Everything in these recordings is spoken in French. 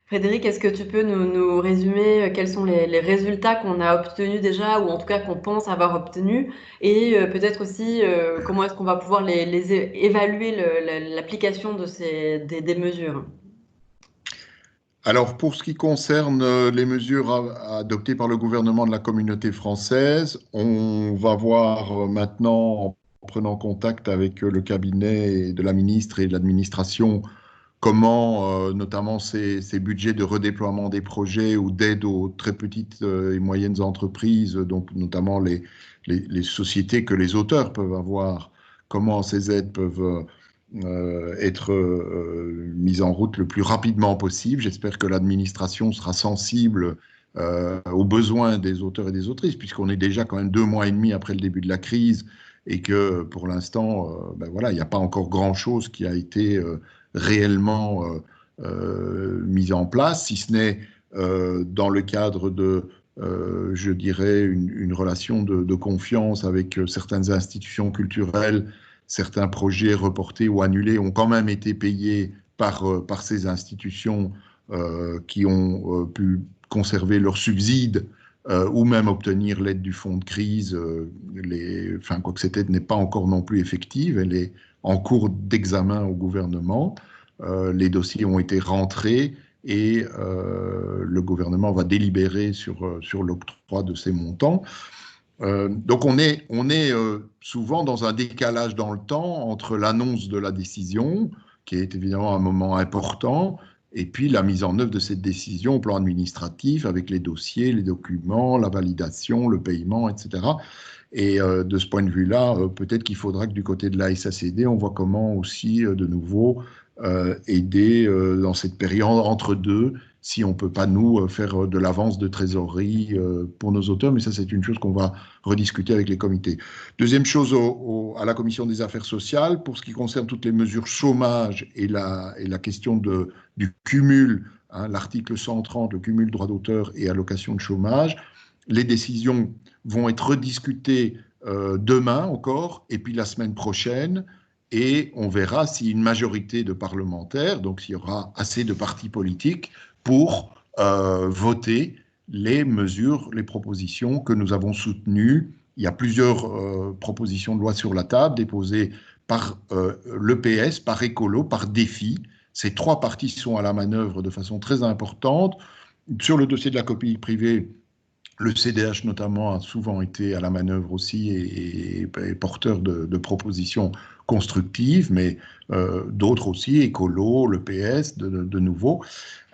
Frédéric, est-ce que tu peux nous résumer quels sont les résultats qu'on a obtenus déjà, ou en tout cas qu'on pense avoir obtenus, et peut-être aussi comment est-ce qu'on va pouvoir évaluer l'application des mesures? Alors, pour ce qui concerne les mesures adoptées par le gouvernement de la communauté française, on va voir maintenant, en prenant contact avec le cabinet de la ministre et de l'administration, comment notamment ces budgets de redéploiement des projets ou d'aide aux très petites et moyennes entreprises, donc notamment les sociétés que les auteurs peuvent avoir, comment ces aides peuvent être mises en route le plus rapidement possible. J'espère que l'administration sera sensible aux besoins des auteurs et des autrices, puisqu'on est déjà quand même 2 mois et demi après le début de la crise et que pour l'instant, ben voilà, il n'y a pas encore grand-chose qui a été réellement mise en place, si ce n'est dans le cadre de, je dirais, une relation de confiance avec certaines institutions culturelles. Certains projets reportés ou annulés ont quand même été payés par ces institutions qui ont pu conserver leurs subsides ou même obtenir l'aide du fonds de crise. Enfin, quoique cette aide n'est pas encore non plus effective, elle est en cours d'examen au gouvernement. Les dossiers ont été rentrés et le gouvernement va délibérer sur l'octroi de ces montants. Donc on est souvent dans un décalage dans le temps entre l'annonce de la décision, qui est évidemment un moment important, et puis la mise en œuvre de cette décision au plan administratif, avec les dossiers, les documents, la validation, le paiement, etc. Et de ce point de vue-là, peut-être qu'il faudra que du côté de la SACD, on voit comment aussi, de nouveau, aider dans cette période entre deux, si on ne peut pas, nous, faire de l'avance de trésorerie pour nos auteurs. Mais ça, c'est une chose qu'on va rediscuter avec les comités. Deuxième chose, à la Commission des affaires sociales, pour ce qui concerne toutes les mesures chômage et la question du cumul, hein, l'article 130, le cumul droit d'auteur et allocation de chômage, les décisions vont être rediscutées demain encore, et puis la semaine prochaine, et on verra si une majorité de parlementaires, donc s'il y aura assez de partis politiques pour voter les mesures, les propositions que nous avons soutenues. Il y a plusieurs propositions de loi sur la table déposées par l'EPS, par Écolo, par Défi. Ces trois partis sont à la manœuvre de façon très importante. Sur le dossier de la copie privée, le CDH notamment a souvent été à la manœuvre aussi et porteur de propositions constructives, mais d'autres aussi, Écolo, le PS, de nouveau.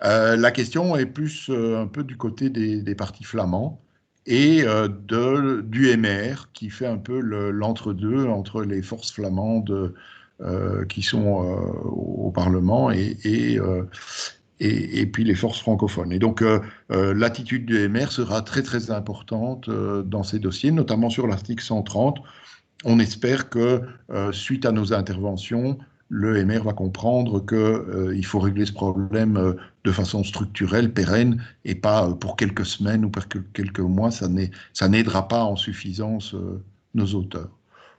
La question est plus un peu du côté des partis flamands et du MR, qui fait un peu l'entre-deux entre les forces flamandes qui sont au Parlement et puis les forces francophones. Et donc, l'attitude du MR sera très, très importante dans ces dossiers, notamment sur l'article 130. On espère que, suite à nos interventions, le MR va comprendre qu'il faut régler ce problème de façon structurelle, pérenne, et pas pour quelques semaines ou pour quelques mois. Ça n'aidera pas en suffisance nos auteurs.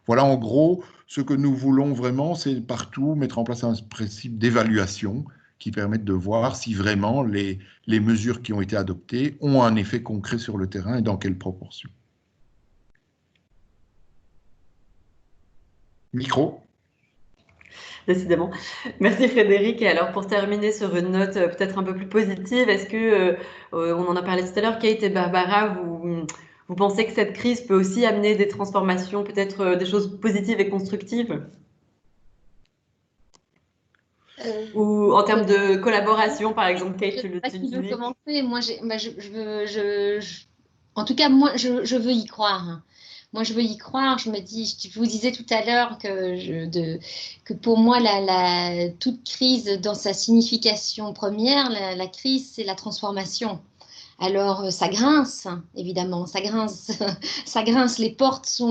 Voilà en gros ce que nous voulons vraiment, c'est partout mettre en place un principe d'évaluation qui permette de voir si vraiment les mesures qui ont été adoptées ont un effet concret sur le terrain et dans quelle proportion. Micro. Décidément. Merci Frédéric. Et alors pour terminer sur une note peut-être un peu plus positive, est-ce que, on en a parlé tout à l'heure, Kate et Barbara, vous pensez que cette crise peut aussi amener des transformations, peut-être des choses positives et constructives? Ou en termes de collaboration, par exemple, Kate, Je tu sais pas tu qui veut disais. commencer. Moi, en tout cas, moi, je veux y croire. Moi, je veux y croire. Je me dis, je vous disais tout à l'heure que pour moi, toute crise, dans sa signification première, la crise, c'est la transformation. Alors, ça grince, évidemment, ça grince, ça grince. Les portes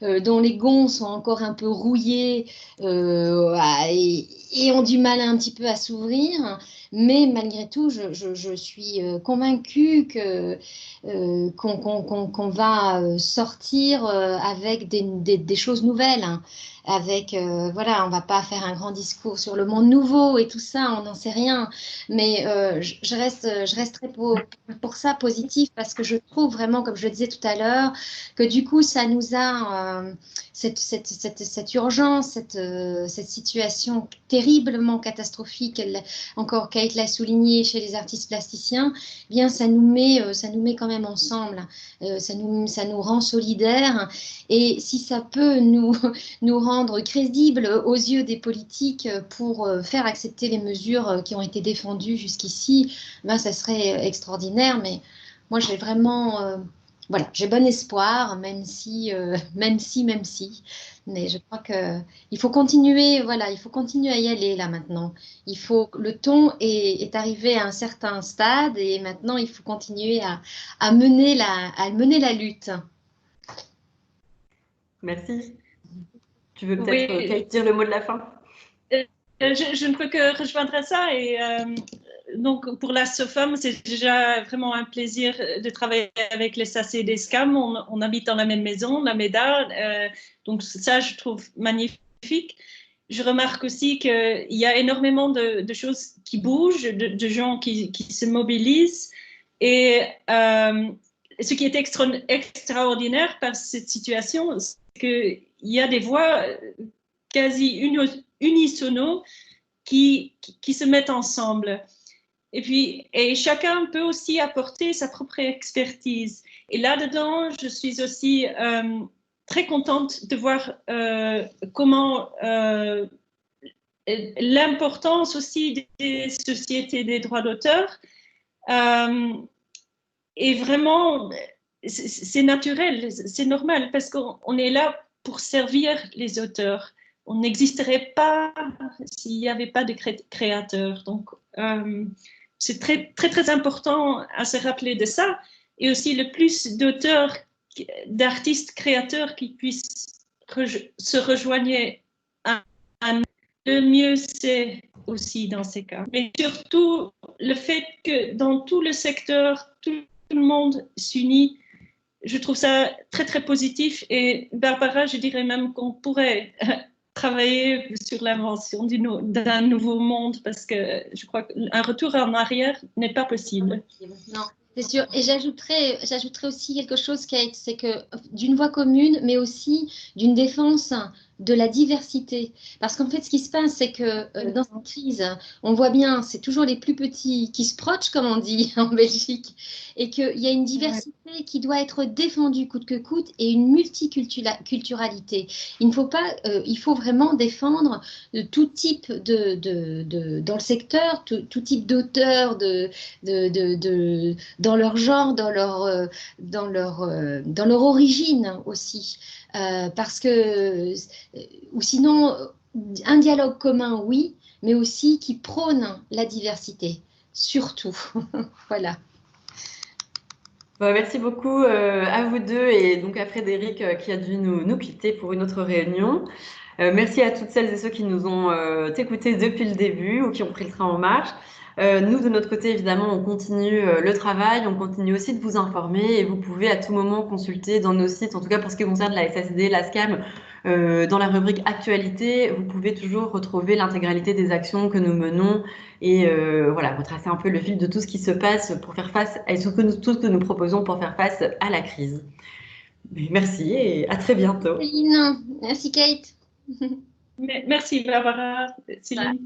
dont les gonds sont encore un peu rouillés et ont du mal un petit peu à s'ouvrir. Mais malgré tout, je suis convaincue qu'on va sortir avec des choses nouvelles, hein. Avec, voilà, on va pas faire un grand discours sur le monde nouveau et tout ça, on n'en sait rien. Mais je resterai pour ça positif parce que je trouve vraiment, comme je le disais tout à l'heure, que du coup, ça nous a, cette urgence, cette situation terriblement catastrophique, encore Kate l'a souligné chez les artistes plasticiens, eh bien, ça nous met quand même ensemble, ça nous rend solidaires. Et si ça peut nous rendre crédibles aux yeux des politiques pour faire accepter les mesures qui ont été défendues jusqu'ici, ben, ça serait extraordinaire. Mais moi, j'ai vraiment, voilà, j'ai bon espoir, même si. Mais je crois que il faut continuer, voilà, il faut continuer à y aller là maintenant. Le ton est arrivé à un certain stade et maintenant il faut continuer à mener la lutte. Merci. Tu veux peut-être, Oui, Kate, dire le mot de la fin? je ne peux que rejoindre ça. Et donc, pour la SOFAM, c'est déjà vraiment un plaisir de travailler avec les SACE des SCAM. On habite dans la même maison, la MEDA. Donc, ça, je trouve magnifique. Je remarque aussi qu'il y a énormément de choses qui bougent, de gens qui se mobilisent. Et ce qui est extraordinaire par cette situation, c'est qu'il y a des voix quasi unisono qui se mettent ensemble. Et puis, chacun peut aussi apporter sa propre expertise. Et là-dedans, je suis aussi très contente de voir comment l'importance aussi des sociétés des droits d'auteur est vraiment, c'est naturel, c'est normal, parce qu'on est là pour servir les auteurs. On n'existerait pas s'il n'y avait pas de créateurs. Donc, c'est très, très, très important à se rappeler de ça. Et aussi, le plus d'auteurs, d'artistes créateurs qui puissent se rejoindre à nous, le mieux c'est aussi dans ces cas. Mais surtout, le fait que dans tout le secteur, tout le monde s'unit, je trouve ça très, très positif. Et Barbara, je dirais même qu'on pourrait travailler sur l'invention d'un nouveau monde parce que je crois qu'un retour en arrière n'est pas possible. Non, c'est sûr. Et j'ajouterais aussi quelque chose, Kate, c'est que d'une voix commune, mais aussi d'une défense de la diversité. Parce qu'en fait, ce qui se passe, c'est que dans cette crise, on voit bien, c'est toujours les plus petits qui se protchent, comme on dit en Belgique, et qu'il y a une diversité qui doit être défendue coûte que coûte et une multiculturalité. Il faut vraiment défendre tout type dans le secteur, tout type d'auteurs, dans leur genre, dans leur origine aussi. Parce que, ou sinon, un dialogue commun, oui, mais aussi qui prône la diversité, surtout. Voilà. Bah, merci beaucoup à vous deux et donc à Frédéric qui a dû nous quitter pour une autre réunion. Merci à toutes celles et ceux qui nous ont écoutés depuis le début ou qui ont pris le train en marche. Nous, de notre côté, évidemment, on continue le travail, on continue aussi de vous informer et vous pouvez à tout moment consulter dans nos sites, en tout cas pour ce qui concerne la SACD, la SCAM, dans la rubrique Actualité, vous pouvez toujours retrouver l'intégralité des actions que nous menons et voilà, retracer un peu le fil de tout ce qui se passe pour faire face à tout ce que nous proposons pour faire face à la crise. Merci et à très bientôt. Céline, merci Kate. Merci Barbara, Céline.